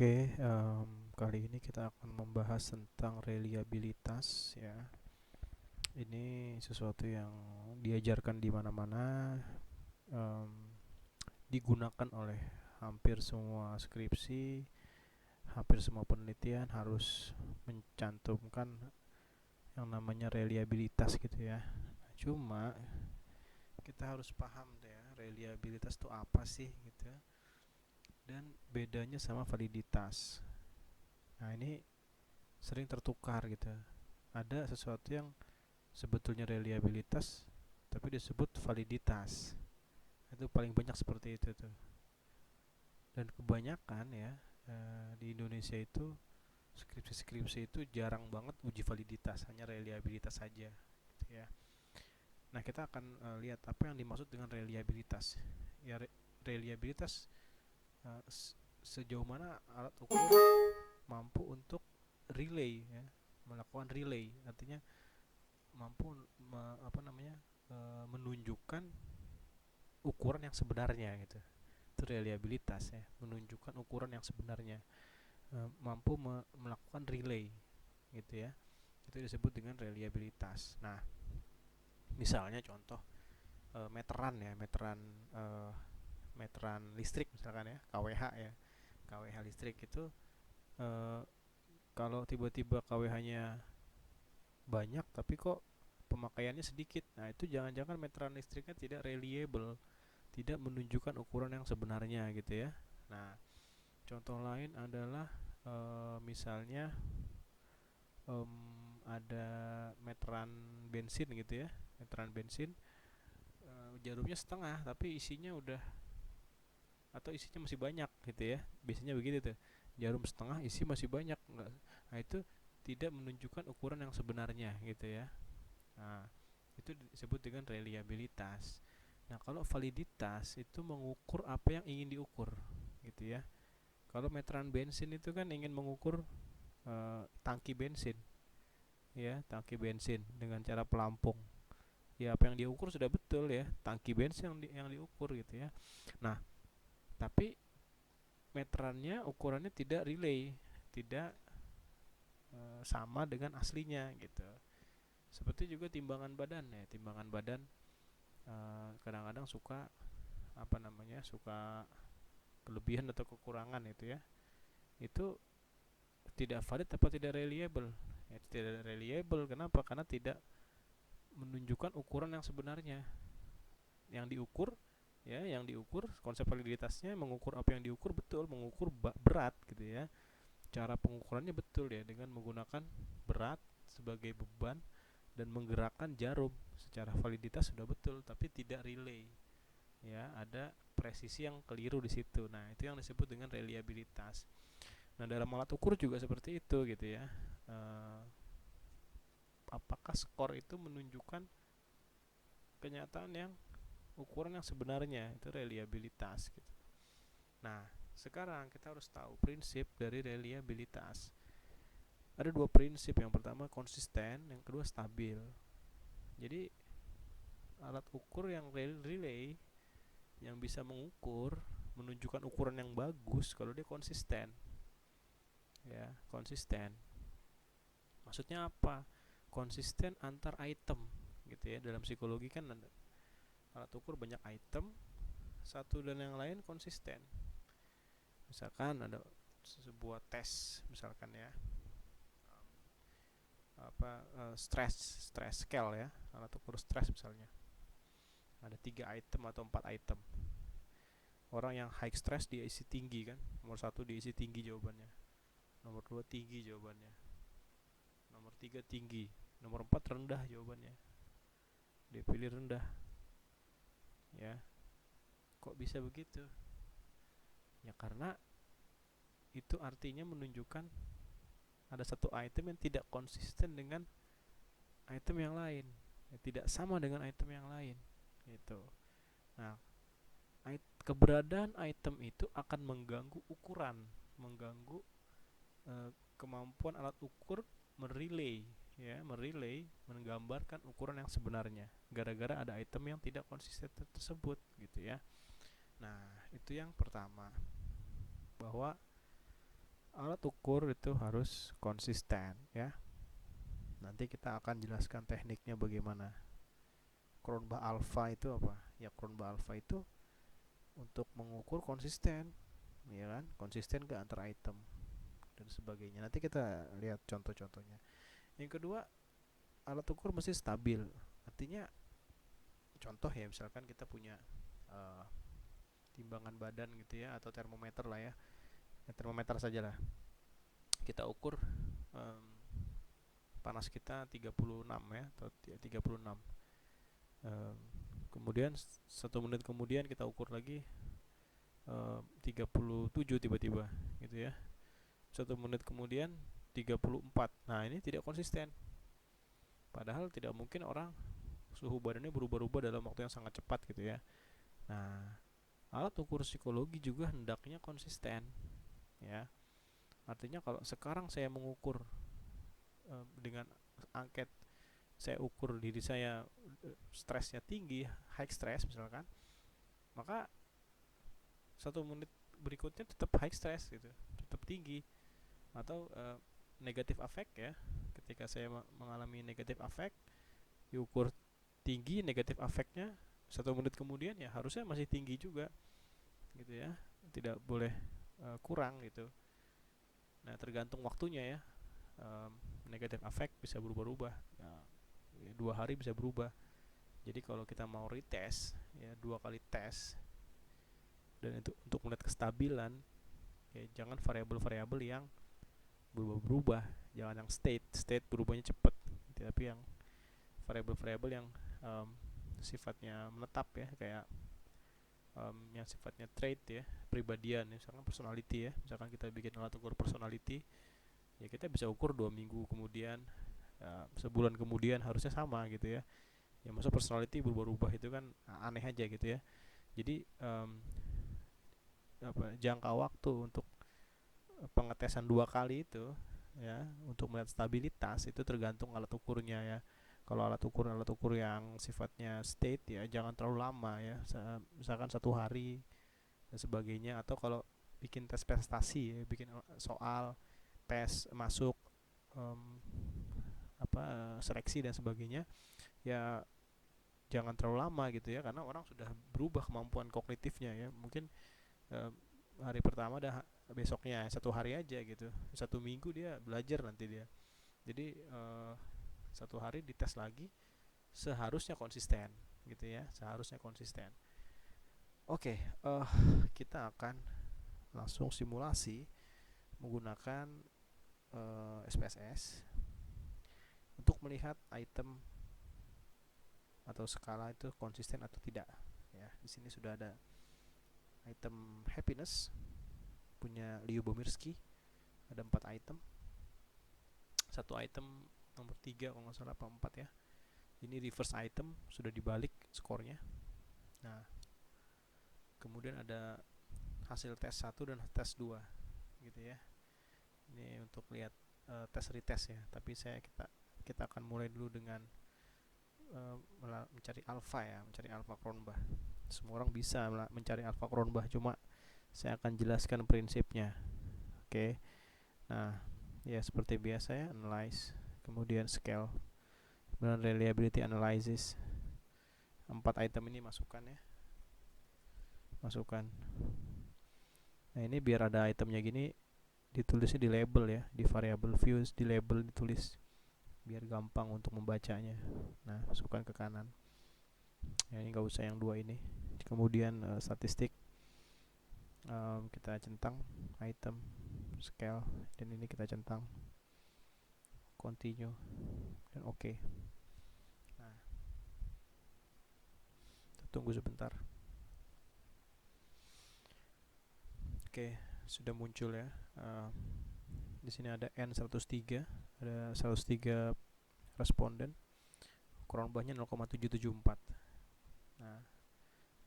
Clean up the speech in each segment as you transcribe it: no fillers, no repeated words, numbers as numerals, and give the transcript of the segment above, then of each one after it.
Oke, kali ini kita akan membahas tentang reliabilitas ya. Ini sesuatu yang diajarkan di mana-mana, em, digunakan oleh hampir semua skripsi, hampir semua penelitian harus mencantumkan yang namanya reliabilitas gitu ya. Cuma kita harus paham deh ya, reliabilitas itu apa sih gitu ya. Dan bedanya sama validitas. Nah, ini sering tertukar gitu. Ada sesuatu yang sebetulnya reliabilitas tapi disebut validitas. Itu paling banyak seperti itu tuh. Dan kebanyakan ya di Indonesia itu skripsi-skripsi itu jarang banget uji validitas, hanya reliabilitas saja gitu ya. Nah, kita akan lihat apa yang dimaksud dengan reliabilitas. Ya, reliabilitas sejauh mana alat ukur mampu untuk relay ya, melakukan relay, artinya mampu menunjukkan ukuran yang sebenarnya gitu. Itu reliabilitas ya, menunjukkan ukuran yang sebenarnya, mampu melakukan relay gitu ya. Itu disebut dengan reliabilitas. Nah, misalnya contoh meteran ya, eh, meteran listrik misalkan ya, KWH ya. KWH listrik itu eh, kalau tiba-tiba KWH-nya banyak tapi kok pemakaiannya sedikit. Nah, itu jangan-jangan meteran listriknya tidak reliable, tidak menunjukkan ukuran yang sebenarnya gitu ya. Nah, contoh lain adalah misalnya ada meteran bensin gitu ya, meteran bensin jarumnya setengah tapi isinya udah, atau isinya masih banyak gitu ya. Biasanya begitu tuh, jarum setengah isi masih banyak enggak. Nah, itu tidak menunjukkan ukuran yang sebenarnya gitu ya. Nah, itu disebut dengan reliabilitas. Nah, kalau validitas itu mengukur apa yang ingin diukur gitu ya. Kalau meteran bensin itu kan ingin mengukur tangki bensin ya, tangki bensin dengan cara pelampung. Ya, apa yang diukur sudah betul ya, tangki bensin yang diukur gitu ya. Nah, tapi meterannya ukurannya tidak relay, tidak sama dengan aslinya gitu. Seperti juga timbangan badan ya, timbangan badan kadang-kadang suka suka kelebihan atau kekurangan itu ya. Itu tidak valid atau tidak reliable ya. Tidak reliable, kenapa? Karena tidak menunjukkan ukuran yang sebenarnya. Yang diukur konsep validitasnya mengukur apa yang diukur betul, mengukur berat gitu ya. Cara pengukurannya betul ya, dengan menggunakan berat sebagai beban dan menggerakkan jarum. Secara validitas sudah betul tapi tidak relay ya, ada presisi yang keliru di situ. Nah, itu yang disebut dengan reliabilitas. Nah, dalam alat ukur juga seperti itu gitu ya. Apakah skor itu menunjukkan kenyataan yang ukuran yang sebenarnya, itu reliabilitas gitu. Nah, sekarang kita harus tahu prinsip dari reliabilitas. Ada dua prinsip, yang pertama konsisten, yang kedua stabil. Jadi alat ukur yang relay, yang bisa mengukur, menunjukkan ukuran yang bagus kalau dia konsisten ya, konsisten. Maksudnya apa? Konsisten antar item gitu ya. Dalam psikologi kan ada alat ukur banyak item, satu dan yang lain konsisten. Misalkan ada sebuah tes misalkan ya, stress scale ya, alat ukur stres misalnya. Ada 3 item atau 4 item. Orang yang high stress dia isi tinggi kan, nomor 1 dia isi tinggi jawabannya, nomor 2 tinggi jawabannya, nomor 3 tinggi, nomor 4 rendah jawabannya, dia pilih rendah ya. Kok bisa begitu? Ya karena itu artinya menunjukkan ada satu item yang tidak konsisten dengan item yang lain ya, tidak sama dengan item yang lain gitu. Nah, keberadaan item itu akan mengganggu ukuran, mengganggu kemampuan alat ukur merelay ya, merelay, menggambarkan ukuran yang sebenarnya gara-gara ada item yang tidak konsisten tersebut gitu ya. Nah, itu yang pertama, bahwa Alat ukur itu harus konsisten ya. Nanti kita akan jelaskan tekniknya bagaimana. Cronbach alpha itu apa? Ya Cronbach alpha itu untuk mengukur konsisten, ya kan? Konsisten ke antar item dan sebagainya. Nanti kita lihat contoh-contohnya. Yang kedua, alat ukur mesti stabil. Artinya contoh ya, misalkan kita punya uh, timbangan badan gitu ya, atau termometer lah ya. Termometer saja lah. Kita ukur um, panas kita 36 ya, atau 36. um, Kemudian 1 menit kemudian kita ukur lagi 37 tiba-tiba gitu ya. 1 menit kemudian 34. Nah, ini tidak konsisten. Padahal tidak mungkin orang suhu badannya berubah-ubah dalam waktu yang sangat cepat gitu ya. Nah, alat ukur psikologi juga hendaknya konsisten ya. Artinya kalau sekarang saya mengukur dengan angket, saya ukur diri saya stresnya tinggi, high stress misalkan, maka 1 menit berikutnya tetap high stress gitu, tetap tinggi. Atau negatif affect ya, ketika saya mengalami negatif affect, diukur tinggi negatif affectnya, 1 menit kemudian ya harusnya masih tinggi juga gitu ya, tidak boleh kurang gitu. Nah, tergantung waktunya ya. Negatif affect bisa berubah-ubah ya, 2 hari bisa berubah. Jadi kalau kita mau retest ya, 2 kali tes, dan itu untuk melihat kestabilan ya, jangan variabel-variabel yang berubah-berubah, jangan yang state berubahnya cepat, tapi yang variabel-variabel yang um, sifatnya menetap ya, kayak yang sifatnya trait ya, pribadian ya, misalkan personality ya, misalkan kita bikin alat ukur personality ya, kita bisa ukur 2 minggu kemudian, sebulan kemudian harusnya sama gitu ya. Ya masa personality berubah-ubah, itu kan aneh aja gitu ya. Jadi jangka waktu untuk pengetesan 2 kali itu ya, untuk melihat stabilitas itu tergantung alat ukurnya ya. Kalau alat ukur yang sifatnya state ya, jangan terlalu lama ya, misalkan 1 hari dan sebagainya. Atau kalau bikin tes prestasi ya, bikin soal tes masuk, um, seleksi dan sebagainya ya, jangan terlalu lama gitu ya, karena orang sudah berubah kemampuan kognitifnya ya. Mungkin um, hari pertama dah, besoknya 1 hari aja gitu, 1 minggu dia belajar nanti dia. Jadi 1 hari dites lagi, seharusnya konsisten gitu ya, seharusnya konsisten. Oke, kita akan langsung simulasi menggunakan SPSS untuk melihat item atau skala itu konsisten atau tidak ya. Di sini sudah ada item happiness punya Lyubomirsky, ada 4 item. Satu item nomor 3 kalau nggak salah, apa 4 ya, ini reverse item, sudah dibalik skornya. Nah, kemudian ada hasil tes 1 dan tes 2 gitu ya. Ini untuk lihat tes retest ya, tapi kita akan mulai dulu dengan mencari alpha ya, mencari alpha Cronbach. Semua orang bisa mencari alpha Cronbach, cuma saya akan jelaskan prinsipnya. Oke. Nah, ya seperti biasa ya, analyze, kemudian scale, kemudian reliability analysis. 4 item ini masukkan ya, masukkan. Nah, ini biar ada itemnya gini, ditulisnya di label ya, di variable views, di label ditulis biar gampang untuk membacanya. Nah, masukkan ke kanan ya, ini nggak usah yang 2 ini. Kemudian statistik, kita centang item, scale, dan ini kita centang continue dan oke. Nah, kita tunggu sebentar. Oke, sudah muncul ya. Di sini ada N103, ada 103 responden, Cronbachnya 0,774. Nah,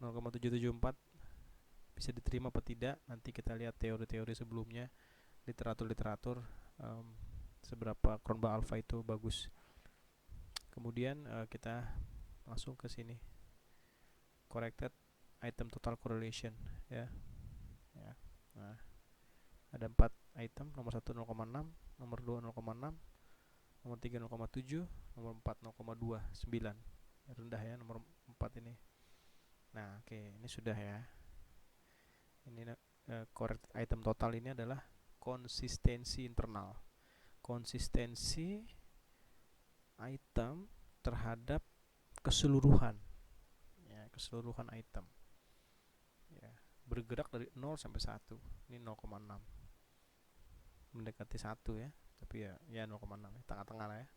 0,774 bisa diterima apa tidak, nanti kita lihat teori-teori sebelumnya, literatur seberapa Cronbach alpha itu bagus. Kemudian kita langsung ke sini, corrected item total correlation ya. Nah, ada 4 item. Nomor 1 0,6, nomor 2 0,6, nomor 3 0,7, nomor 4 0,29. Rendah ya nomor 4 ini. Nah, oke, ini sudah ya. Ini correct item total ini adalah konsistensi internal. Konsistensi item terhadap keseluruhan. Ya, keseluruhan item. Ya, bergerak dari 0 sampai 1. Ini 0,6. Mendekati 1 ya. Tapi ya 0,6 ya, tengah-tengah lah ya.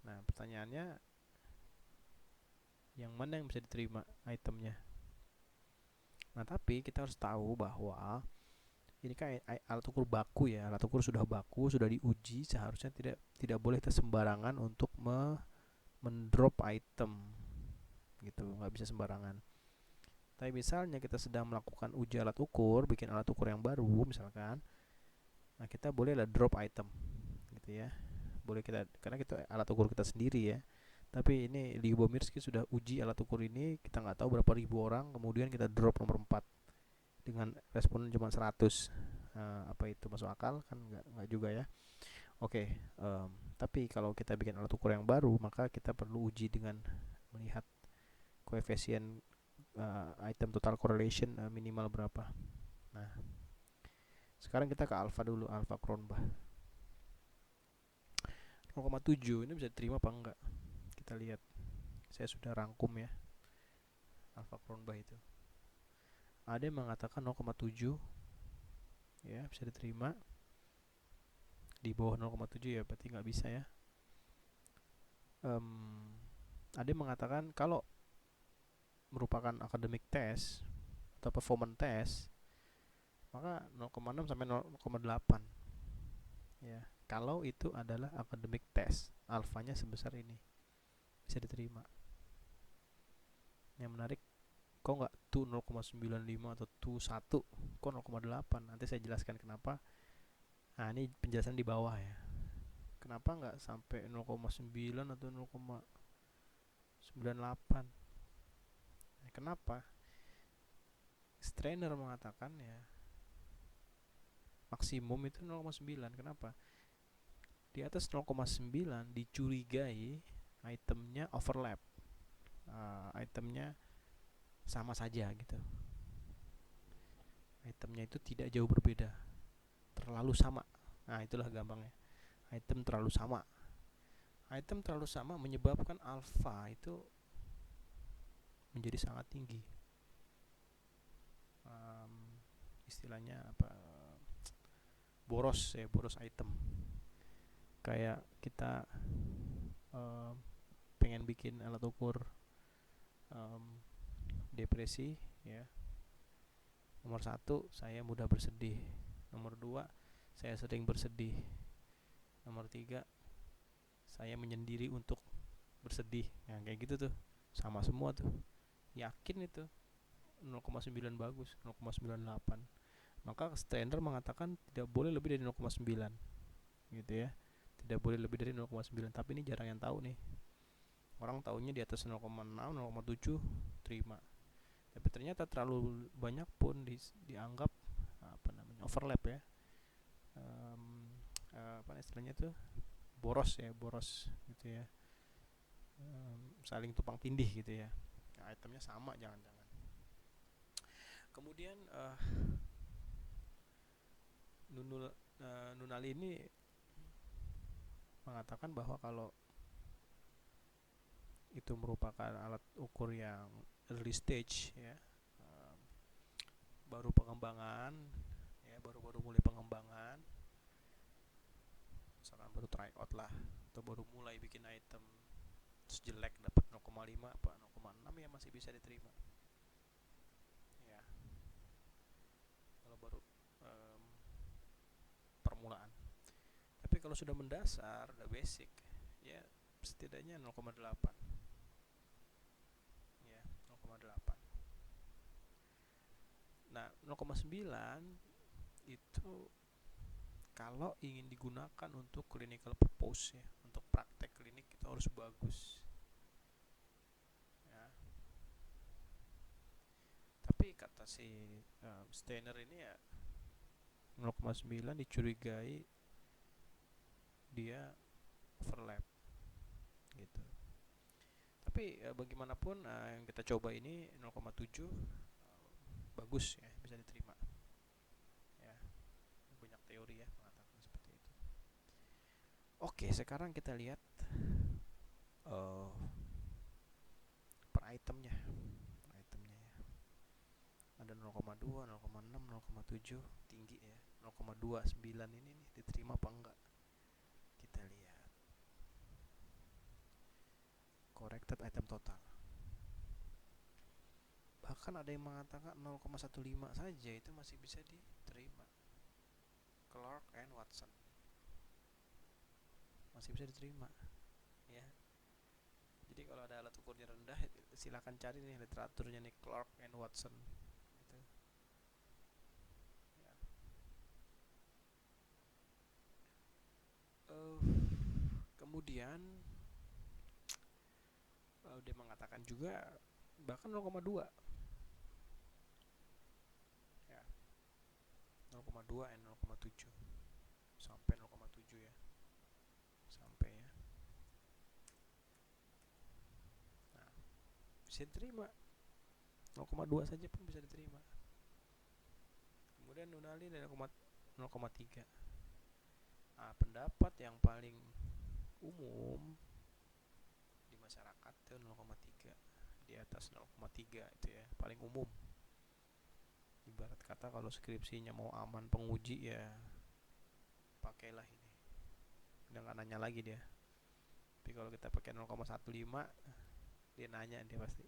Nah, pertanyaannya yang mana yang bisa diterima itemnya? Nah, tapi kita harus tahu bahwa ini kan alat ukur baku ya. Alat ukur sudah baku, sudah diuji, seharusnya tidak boleh kita sembarangan untuk mendrop item gitu, nggak bisa sembarangan. Tapi misalnya kita sedang melakukan uji alat ukur, bikin alat ukur yang baru misalkan, nah kita boleh lah drop item gitu ya. Boleh kita, karena kita alat ukur kita sendiri ya. Tapi ini Lyubomirsky sudah uji alat ukur ini, kita nggak tahu berapa ribu orang, kemudian kita drop nomor 4 dengan responden cuma 100. Apa itu masuk akal? Kan nggak juga ya. Oke, tapi kalau kita bikin alat ukur yang baru, maka kita perlu uji dengan melihat koefisien item total correlation minimal berapa. Nah, sekarang kita ke alpha dulu, alpha Cronbach 0,7 ini bisa diterima apa enggak? Kita lihat. Saya sudah rangkum ya alpha Cronbach itu. Ada yang mengatakan 0,7 ya bisa diterima. Di bawah 0,7 ya berarti nggak bisa ya. Ada yang mengatakan kalau merupakan academic test atau performance test, maka 0,6 sampai 0,8 ya. Kalau itu adalah academic test, alfanya sebesar ini bisa diterima. Yang menarik, kok nggak tu 0,95 atau tu 1, kok 0,8? Nanti saya jelaskan kenapa. Nah, ini penjelasan di bawah ya. Kenapa nggak sampai 0,9 atau 0,98? Kenapa? Strainer mengatakan ya maksimum itu 0,9. Kenapa? Di atas 0,9 dicurigai itemnya overlap, itemnya sama saja gitu. Itemnya itu tidak jauh berbeda, terlalu sama. Nah, itulah gampangnya. Item terlalu sama. Item terlalu sama menyebabkan alpha itu menjadi sangat tinggi. Istilahnya apa? Boros ya, boros item. Kayak kita pengen bikin alat ukur depresi ya. Nomor 1, saya mudah bersedih. Nomor 2, saya sering bersedih. Nomor 3, saya menyendiri untuk bersedih. Nah, kayak gitu tuh. Sama semua tuh. Yakin itu 0,9 bagus, 0,98. Maka standar mengatakan tidak boleh lebih dari 0,9. Gitu ya. Tidak boleh lebih dari 0,9. Tapi ini jarang yang tahu nih. Orang taunya di atas 0,6, 0,7 terima. Tapi ternyata terlalu banyak pun dianggap apa namanya overlap ya. Apa istilahnya tuh boros ya, boros gitu ya. Saling tumpang tindih gitu ya. Nah, itemnya sama jangan-jangan. Kemudian Nunali ini mengatakan bahwa kalau itu merupakan alat ukur yang early stage ya, baru pengembangan ya, baru mulai pengembangan, misalkan baru try out lah atau baru mulai bikin item terus jelek dapat 0,5 apa 0,6 ya masih bisa diterima ya, kalau baru permulaan. Tapi kalau sudah mendasar, udah basic ya setidaknya 0,8 ya, 0,8. Nah, 0,9 itu kalau ingin digunakan untuk clinical purpose ya, untuk praktek klinik itu harus bagus ya. Tapi kata si Steiner ini ya 0,9 dicurigai dia overlap gitu. Tapi bagaimanapun yang kita coba ini 0,7 bagus ya, bisa diterima ya. Banyak teori ya mengatakan seperti itu. Oke, sekarang kita lihat uh, per itemnya. Per itemnya ya. Ada 0,2, 0,6, 0,7 tinggi ya. 0,29 ini nih diterima apa enggak? Kita lihat. Corrected item total. Bahkan ada yang mengatakan 0,15 saja itu masih bisa diterima. Clark and Watson masih bisa diterima ya. Jadi kalau ada alat ukurnya rendah, silakan cari nih literaturnya nih, Clark and Watson gitu ya. Kemudian dia mengatakan juga bahkan 0,2 ya, 0,2 and 0,7 sampai 0,7 ya, sampai ya. Nah, bisa diterima 0,2 saja pun bisa diterima. Kemudian Nunali dari 0,3. Nah, pendapat yang paling umum di masyarakat itu 0,3, di atas 0,3 itu ya paling umum. Ibarat kata kalau skripsinya mau aman penguji ya pakailah ini, udah nggak nanya lagi dia. Tapi kalau kita pakai 0,15 dia nanya, dia pasti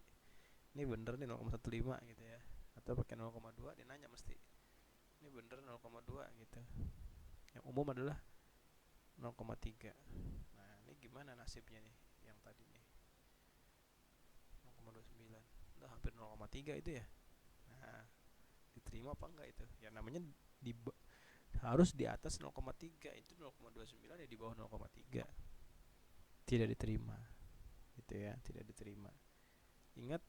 ini bener nih 0,15 gitu ya. Atau pakai 0,2 dia nanya mesti ini bener 0,2 gitu. Yang umum adalah 0,3. Nah ini gimana nasibnya nih yang tadi nih 0,29, udah hampir 0,3 itu ya. Nah diterima apa enggak itu ya, namanya di harus di atas 0,3, itu 0,29 ya di bawah 0,3 tidak diterima gitu ya, tidak diterima. Ingat,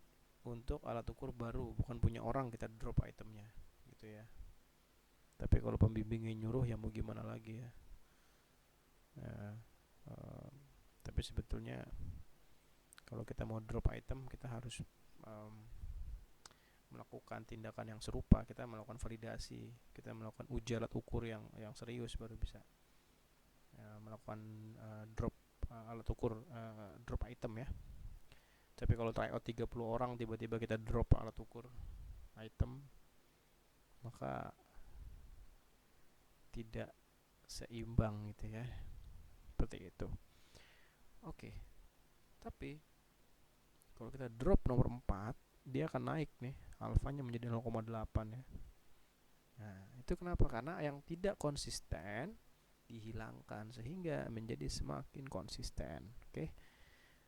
untuk alat ukur baru bukan punya orang kita drop itemnya gitu ya. Tapi kalau pembimbingnya nyuruh ya mau gimana lagi ya, uh, tapi sebetulnya kalau kita mau drop item kita harus melakukan tindakan yang serupa. Kita melakukan validasi, kita melakukan uji alat ukur yang serius baru bisa melakukan drop alat ukur, drop item ya. Tapi kalau tryout 30 orang tiba-tiba kita drop alat ukur item, maka tidak seimbang gitu ya, seperti itu. Oke, tapi kalau kita drop nomor 4 dia akan naik nih alfanya menjadi 0,8 ya. Nah itu kenapa? Karena yang tidak konsisten dihilangkan sehingga menjadi semakin konsisten. Oke,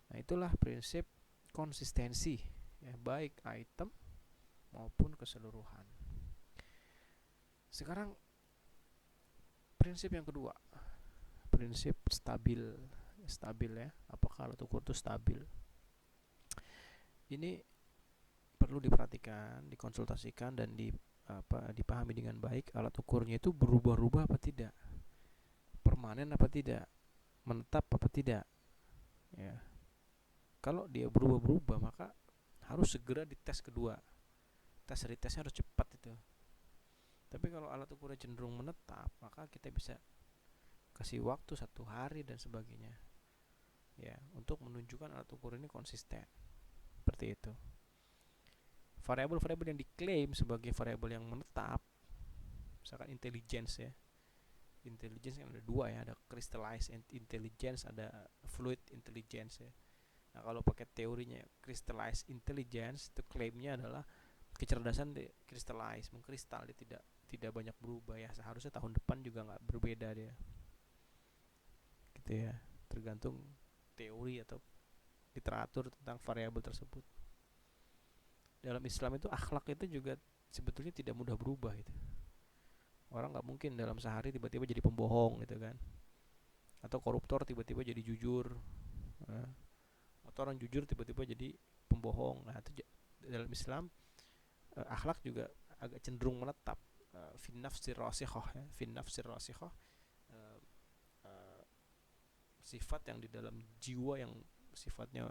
nah itulah prinsip konsistensi ya, baik item maupun keseluruhan. Sekarang prinsip yang kedua, prinsip stabil. Stabil ya, apakah alat ukur itu stabil? Ini perlu diperhatikan, dikonsultasikan dan dipahami dengan baik. Alat ukurnya itu berubah-ubah apa tidak, permanen apa tidak, menetap apa tidak ya. Kalau dia berubah-berubah maka harus segera dites kedua, tes retestnya harus cepat itu. Tapi kalau alat ukurnya cenderung menetap, maka kita bisa kasih waktu 1 hari dan sebagainya ya, untuk menunjukkan alat ukur ini konsisten. Seperti itu. Variabel-variabel yang diklaim sebagai variabel yang menetap, misalkan intelligence ya. Intelligence kan ada 2 ya, ada crystallized intelligence, ada fluid intelligence ya. Nah kalau pakai teorinya crystallized intelligence, itu klaimnya adalah kecerdasan crystallized, mengkristal, dia tidak banyak berubah ya. Seharusnya tahun depan juga nggak berbeda dia gitu ya, tergantung teori atau literatur tentang variabel tersebut. Dalam Islam itu akhlak itu juga sebetulnya tidak mudah berubah gitu. Orang nggak mungkin dalam sehari tiba-tiba jadi pembohong gitu kan, atau koruptor tiba-tiba jadi jujur, atau orang jujur tiba-tiba jadi pembohong. Nah itu dalam Islam akhlak juga agak cenderung menetap fin nafsir rasikhah ya, fin nafsir rasikhah, uh, uh, sifat yang di dalam jiwa yang sifatnya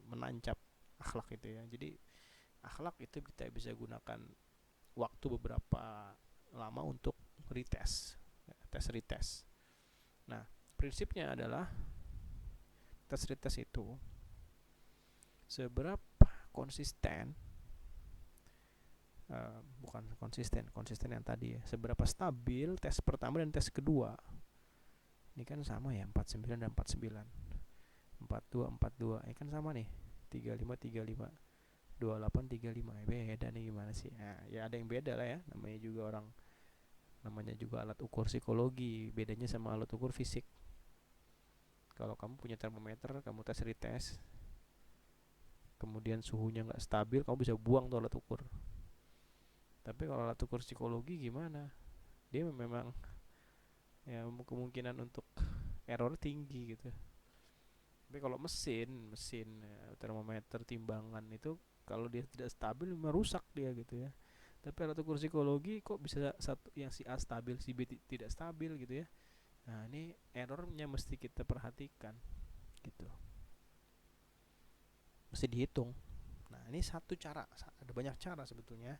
menancap, akhlak itu ya. Jadi akhlak itu kita bisa gunakan waktu beberapa lama untuk retest, tes retest. Nah, prinsipnya adalah tes retest itu seberapa konsisten, bukan konsisten yang tadi ya, seberapa stabil tes pertama dan tes kedua. Ini kan sama ya, 49 dan 49, 42 42, ini kan sama nih, 35 35, 28 35. Beda nih gimana sih? Nah, ya ada yang beda lah ya, namanya juga orang, namanya juga alat ukur psikologi, bedanya sama alat ukur fisik. Kalau kamu punya termometer, kamu tes retest, kemudian suhunya nggak stabil, kamu bisa buang tuh alat ukur. Tapi kalau alat ukur psikologi gimana? Dia memang ya kemungkinan untuk error tinggi gitu. Tapi kalau mesin termometer, timbangan itu kalau dia tidak stabil merusak dia gitu ya. Tapi alat ukur psikologi kok bisa satu yang si A stabil, si B tidak stabil gitu ya. Nah, ini errornya mesti kita perhatikan gitu. Mesti dihitung. Nah, ini satu cara, ada banyak cara sebetulnya.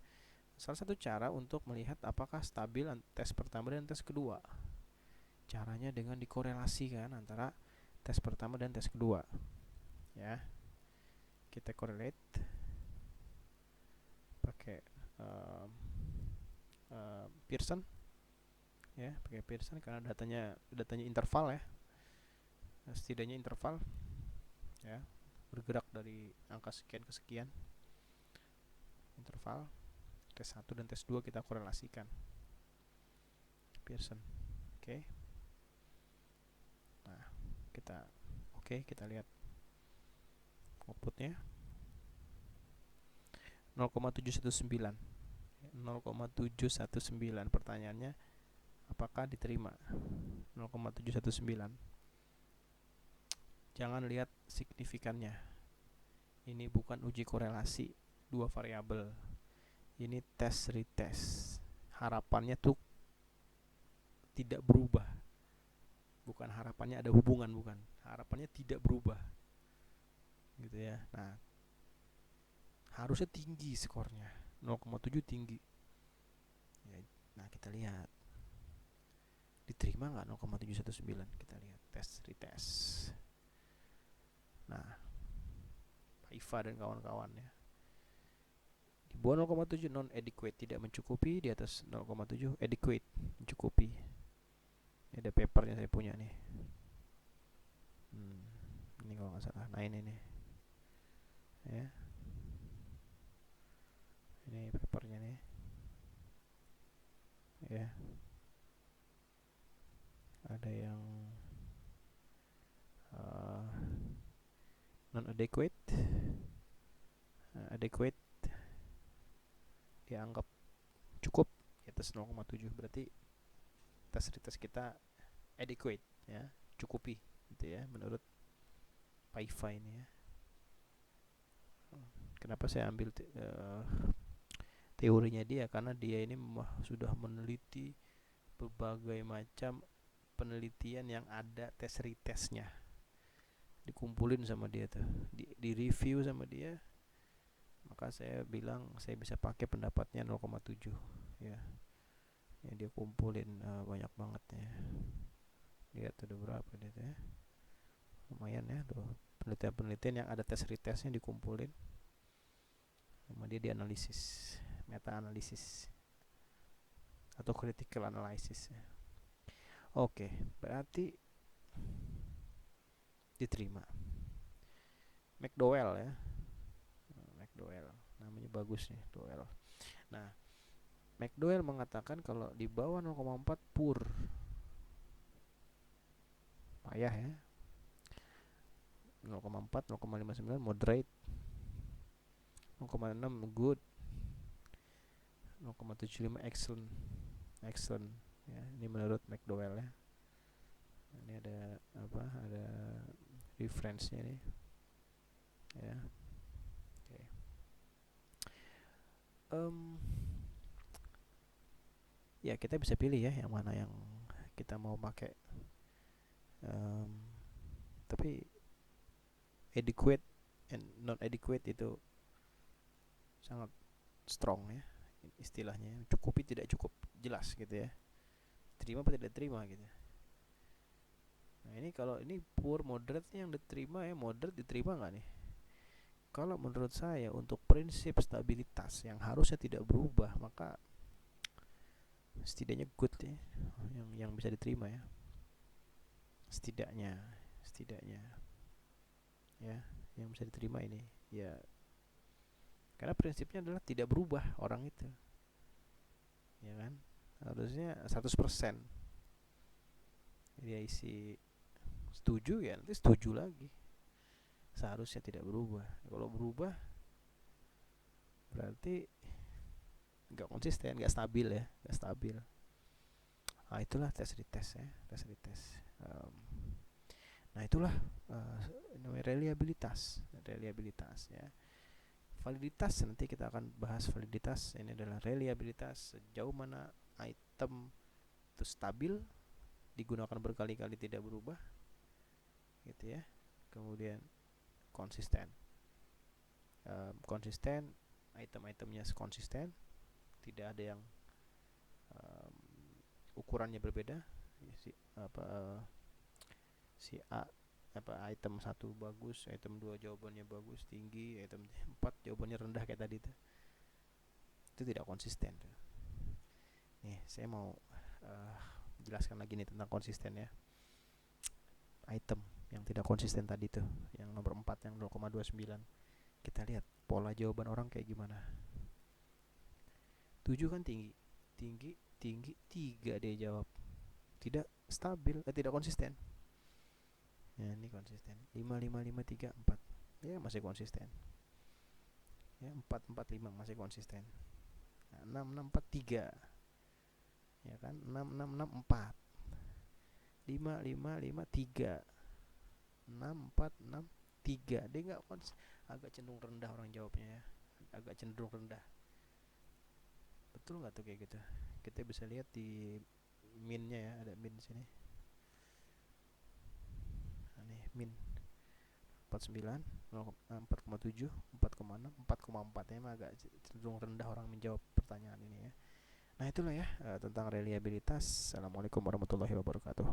Salah satu cara untuk melihat apakah stabil tes pertama dan tes kedua. Caranya dengan dikorelasikan antara tes pertama dan tes kedua. Ya. Kita correlate pakai Pearson ya, pakai Pearson karena datanya interval ya. Setidaknya interval ya, bergerak dari angka sekian ke sekian. Interval tes 1 dan tes 2 kita korelasikan Pearson. Oke. Nah, kita lihat outputnya 0,719. 0,719. Pertanyaannya apakah diterima? 0,719. Jangan lihat signifikannya. Ini bukan uji korelasi dua variabel. Ini tes retest. Harapannya tuh tidak berubah. Bukan harapannya ada hubungan, bukan. Harapannya tidak berubah. Gitu ya. Nah, harusnya tinggi skornya. 0,7 tinggi. Ya, nah, kita lihat. Diterima nggak 0,719? Kita lihat tes retest. Nah, Iva dan kawan-kawannya. Di bawah 0,7 non adequate, tidak mencukupi. Di atas 0,7 adequate, mencukupi. Ini ada papernya saya punya nih. Ini kalau nggak salah. Nah, ini nih. Ya. Ini papernya nih. Ya. Ada yang non adequate. Adequate dianggap cukup di atas 0,7, berarti tes retest kita adequate ya, cukupi gitu ya menurut Paiva ini ya. Kenapa saya ambil teorinya dia? Karena dia ini sudah meneliti berbagai macam penelitian yang ada tes retestnya, dikumpulin sama dia tuh, di review sama dia. Maka saya bilang saya bisa pakai pendapatnya 0,7 ya. Ya dia kumpulin banyak banget ya. Lihat ada berapa dia tuh ya. Lumayan ya tuh, penelitian-penelitian yang ada tes retestnya dikumpulin sama dia, dianalisis, meta analisis atau critical analysis ya. Oke, berarti diterima. McDowell ya. McDowell, namanya bagus nih, Dowell. Nah, McDowell mengatakan kalau di bawah 0,4 poor, payah ya. 0,4, 0,59 moderate, 0,6 good, 0,75 excellent. Excellent ya, ini menurut McDowell ya. Ini ada apa? Ada reference-nya nih. Ya. Oke. ya kita bisa pilih ya yang mana yang kita mau pakai. um, tapi adequate and non adequate itu sangat strong ya istilahnya, cukupi tidak cukup, jelas gitu ya, terima apa tidak terima gitu. Nah ini kalau ini poor moderate yang diterima ya, moderate diterima nggak nih? Kalau menurut saya untuk prinsip stabilitas yang harusnya tidak berubah, maka setidaknya good ya, yang bisa diterima ya, setidaknya setidaknya ya, yang bisa diterima ini ya, karena prinsipnya adalah tidak berubah orang itu, ya kan, harusnya 100%. Dia isi setuju ya nanti setuju lagi, seharusnya tidak berubah. Kalau berubah berarti nggak konsisten, nggak stabil ya, nggak stabil. Nah itulah tes retest ya, tes retest. Nah itulah namanya reliabilitas, reliabilitas ya. Validitas nanti kita akan bahas validitas. Ini adalah reliabilitas, sejauh mana item itu stabil, digunakan berkali-kali tidak berubah, gitu ya. Kemudian konsisten, konsisten, item-itemnya konsisten, tidak ada yang um, ukurannya berbeda. Si apa si A apa item satu bagus, item 2 jawabannya bagus tinggi, item 4 jawabannya rendah kayak tadi tuh. Itu tidak konsisten tuh. Nih, saya mau uh, jelaskan lagi nih tentang konsisten ya. Item yang tidak konsisten tadi tuh, yang nomor 4 yang 0,29. Kita lihat pola jawaban orang kayak gimana. 7 kan tinggi. Tinggi, tinggi, 3 dia jawab. Tidak stabil, tidak konsisten. Ya, ini konsisten. 5 5 5 3 4. Ya, masih konsisten. Ya, 4 4 5 masih konsisten. Nah, 6 6 4 3. Ya kan? 6 6 6 4. 5 5 5 3. 6 4 6 3. Dia enggak agak cenderung rendah orang jawabnya ya. Agak cenderung rendah. Betul nggak tuh kayak gitu? Kita bisa lihat di minnya ya, ada min sini. Nah, nih min 49, 4,7, 4,6, 4,4 ya, agak cenderung rendah orang menjawab pertanyaan ini ya. Nah itulah ya tentang reliabilitas. Assalamualaikum warahmatullahi wabarakatuh.